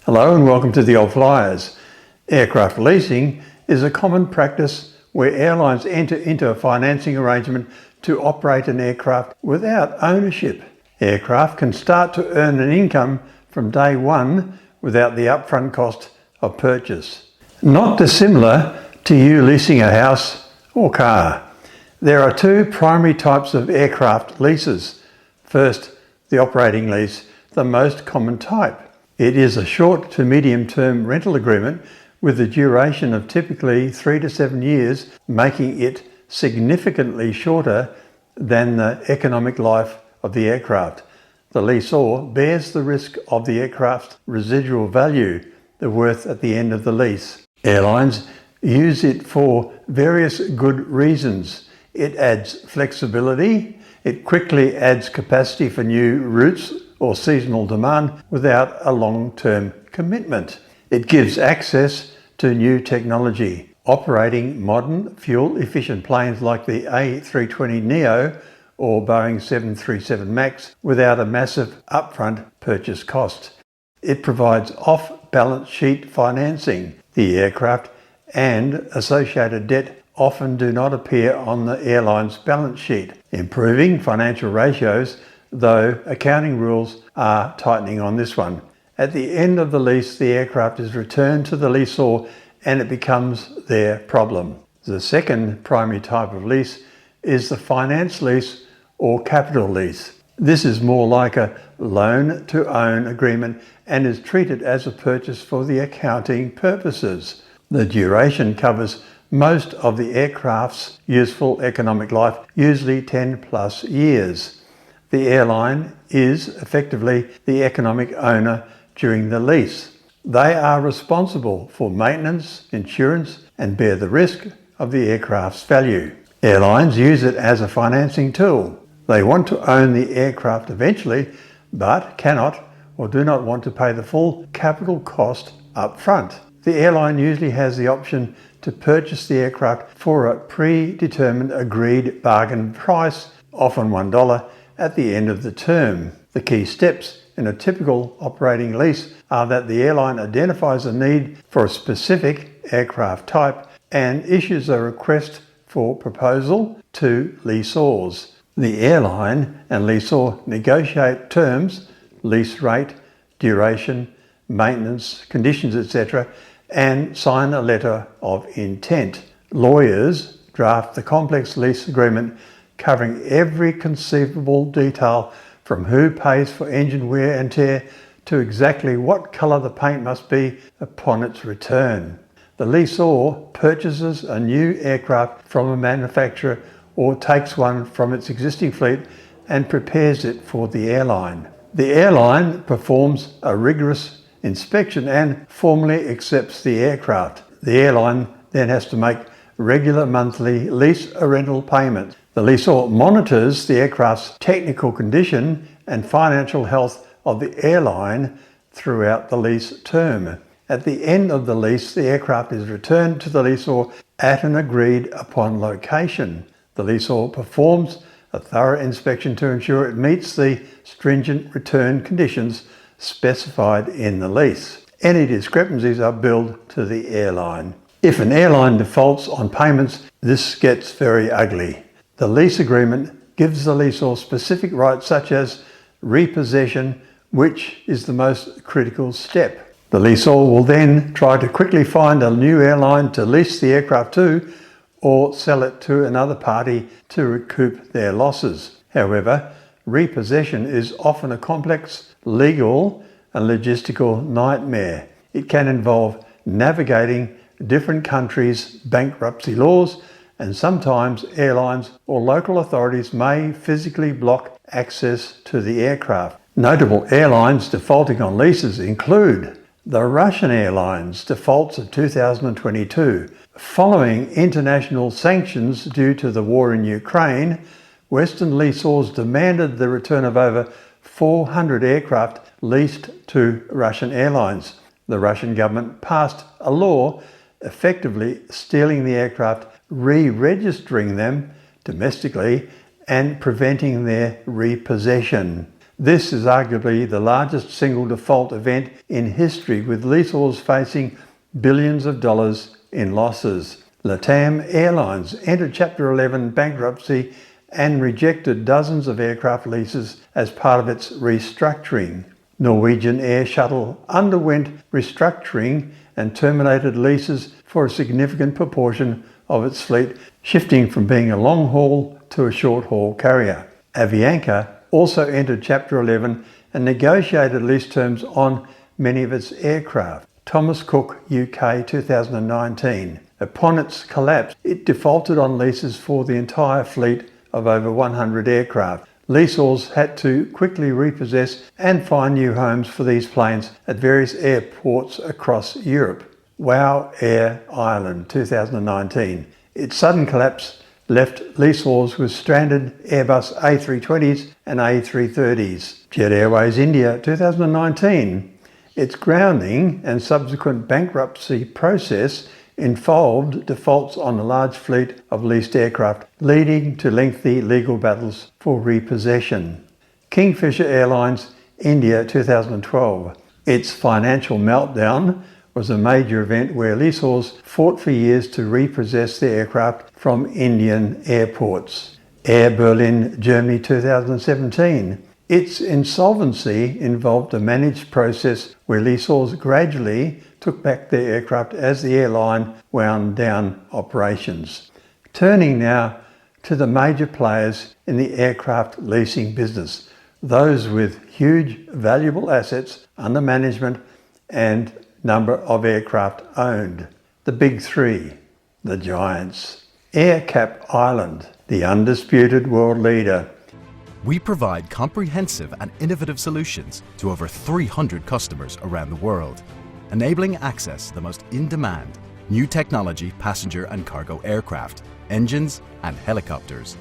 Hello and welcome to the old Fliers. Aircraft leasing is a common practice where airlines enter into a financing arrangement to operate an aircraft without ownership. Aircraft can start to earn an income from day one without the upfront cost of purchase. Not dissimilar to you leasing a house or car. There are two primary types of aircraft leases. First, the operating lease, the most common type. It is a short to medium term rental agreement with a duration of typically 3 to 7 years, making it significantly shorter than the economic life of the aircraft. The lessor bears the risk of the aircraft's residual value, the worth at the end of the lease. Airlines use it for various good reasons. It adds flexibility, it quickly adds capacity for new routes or seasonal demand without a long-term commitment. It gives access to new technology, operating modern fuel-efficient planes like the A320neo or Boeing 737 MAX without a massive upfront purchase cost. It provides off-balance sheet financing. The aircraft and associated debt often do not appear on the airline's balance sheet, improving financial ratios, though accounting rules are tightening on this one. At the end of the lease, the aircraft is returned to the lessor and it becomes their problem. The second primary type of lease is the finance lease or capital lease. This is more like a loan to own agreement and is treated as a purchase for the accounting purposes. The duration covers most of the aircraft's useful economic life, usually 10 plus years. The airline is effectively the economic owner during the lease. They are responsible for maintenance, insurance, and bear the risk of the aircraft's value. Airlines use it as a financing tool. They want to own the aircraft eventually, but cannot or do not want to pay the full capital cost up front. The airline usually has the option to purchase the aircraft for a predetermined agreed bargain price, often $1, at the end of the term. The key steps in a typical operating lease are that the airline identifies a need for a specific aircraft type and issues a request for proposal to lessors. The airline and lessor negotiate terms, lease rate, duration, maintenance, conditions, etc., and sign a letter of intent. Lawyers draft the complex lease agreement covering every conceivable detail from who pays for engine wear and tear to exactly what colour the paint must be upon its return. The lessor purchases a new aircraft from a manufacturer or takes one from its existing fleet and prepares it for the airline. The airline performs a rigorous inspection and formally accepts the aircraft. The airline then has to make regular monthly lease or rental payments. The lessor monitors the aircraft's technical condition and financial health of the airline throughout the lease term. At the end of the lease, the aircraft is returned to the lessor at an agreed upon location. The lessor performs a thorough inspection to ensure it meets the stringent return conditions specified in the lease. Any discrepancies are billed to the airline. If an airline defaults on payments, this gets very ugly. The lease agreement gives the lessor specific rights such as repossession, which is the most critical step. The lessor will then try to quickly find a new airline to lease the aircraft to or sell it to another party to recoup their losses. However, repossession is often a complex legal and logistical nightmare. It can involve navigating different countries' bankruptcy laws, and sometimes airlines or local authorities may physically block access to the aircraft. Notable airlines defaulting on leases include the Russian Airlines defaults of 2022. Following international sanctions due to the war in Ukraine, Western lessors demanded the return of over 400 aircraft leased to Russian airlines. The Russian government passed a law effectively stealing the aircraft, re-registering them domestically and preventing their repossession. This is arguably the largest single default event in history, with lessors facing billions of dollars in losses. LATAM Airlines entered Chapter 11 bankruptcy and rejected dozens of aircraft leases as part of its restructuring. Norwegian Air Shuttle underwent restructuring and terminated leases for a significant proportion of its fleet, shifting from being a long-haul to a short-haul carrier. Avianca also entered Chapter 11 and negotiated lease terms on many of its aircraft. Thomas Cook UK 2019. Upon its collapse, it defaulted on leases for the entire fleet of over 100 aircraft. Lessors had to quickly repossess and find new homes for these planes at various airports across Europe. WOW Air Ireland 2019. Its sudden collapse left lessors with stranded Airbus A320s and A330s. Jet Airways India 2019. Its grounding and subsequent bankruptcy process involved defaults on a large fleet of leased aircraft, leading to lengthy legal battles for repossession. Kingfisher Airlines India 2012. Its financial meltdown was a major event where lessors fought for years to repossess their aircraft from Indian airports. Air Berlin Germany 2017. Its insolvency involved a managed process where lessors gradually took back their aircraft as the airline wound down operations. Turning now to the major players in the aircraft leasing business, those with huge valuable assets under management and number of aircraft owned. The big three, the giants. AerCap Ireland, the undisputed world leader. We provide comprehensive and innovative solutions to over 300 customers around the world, enabling access to the most in-demand new technology passenger and cargo aircraft, engines and helicopters.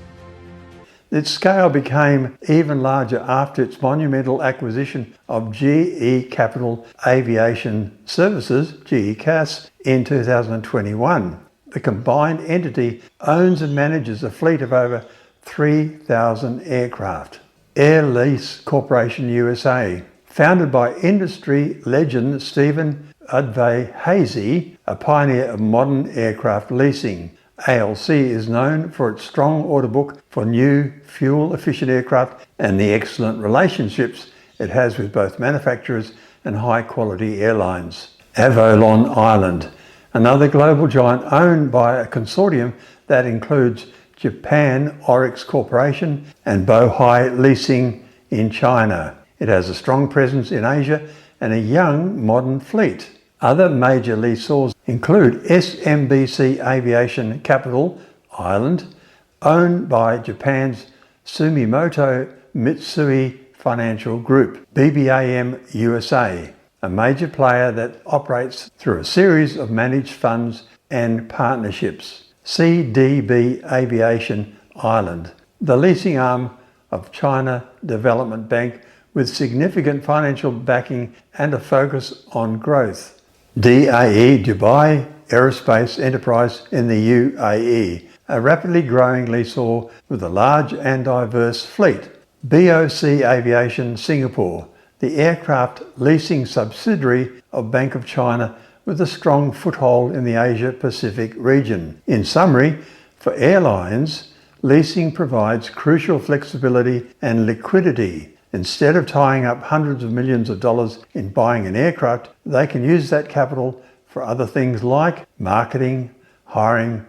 Its scale became even larger after its monumental acquisition of GE Capital Aviation Services, GECAS, in 2021. The combined entity owns and manages a fleet of over 3,000 aircraft. Air Lease Corporation USA, founded by industry legend Stephen Udvar-Házy, a pioneer of modern aircraft leasing. ALC is known for its strong order book for new fuel-efficient aircraft and the excellent relationships it has with both manufacturers and high-quality airlines. Avolon Ireland, another global giant owned by a consortium that includes Japan Oryx Corporation and Bohai Leasing in China. It has a strong presence in Asia and a young, modern fleet. Other major lessors include SMBC Aviation Capital Ireland, owned by Japan's Sumitomo Mitsui Financial Group. BBAM USA, a major player that operates through a series of managed funds and partnerships. CDB Aviation Ireland, the leasing arm of China Development Bank with significant financial backing and a focus on growth. DAE Dubai Aerospace Enterprise in the UAE, a rapidly growing lessor with a large and diverse fleet. BOC Aviation Singapore, the aircraft leasing subsidiary of Bank of China with a strong foothold in the Asia-Pacific region. In summary, for airlines, leasing provides crucial flexibility and liquidity. Instead of tying up hundreds of millions of dollars in buying an aircraft, they can use that capital for other things like marketing, hiring,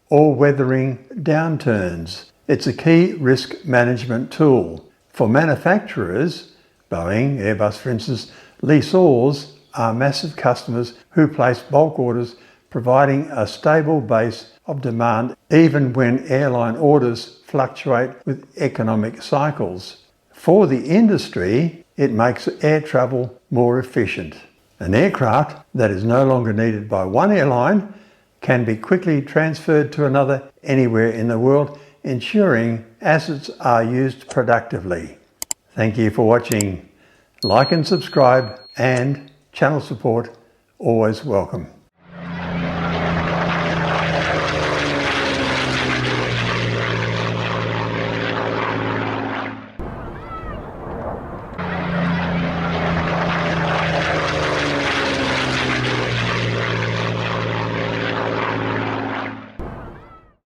or weathering downturns. It's a key risk management tool. For manufacturers, Boeing, Airbus for instance, lessors are massive customers who place bulk orders, providing a stable base of demand even when airline orders fluctuate with economic cycles. For the industry, it makes air travel more efficient. An aircraft that is no longer needed by one airline can be quickly transferred to another anywhere in the world, ensuring assets are used productively. Thank you for watching. Like and subscribe, and channel support always welcome.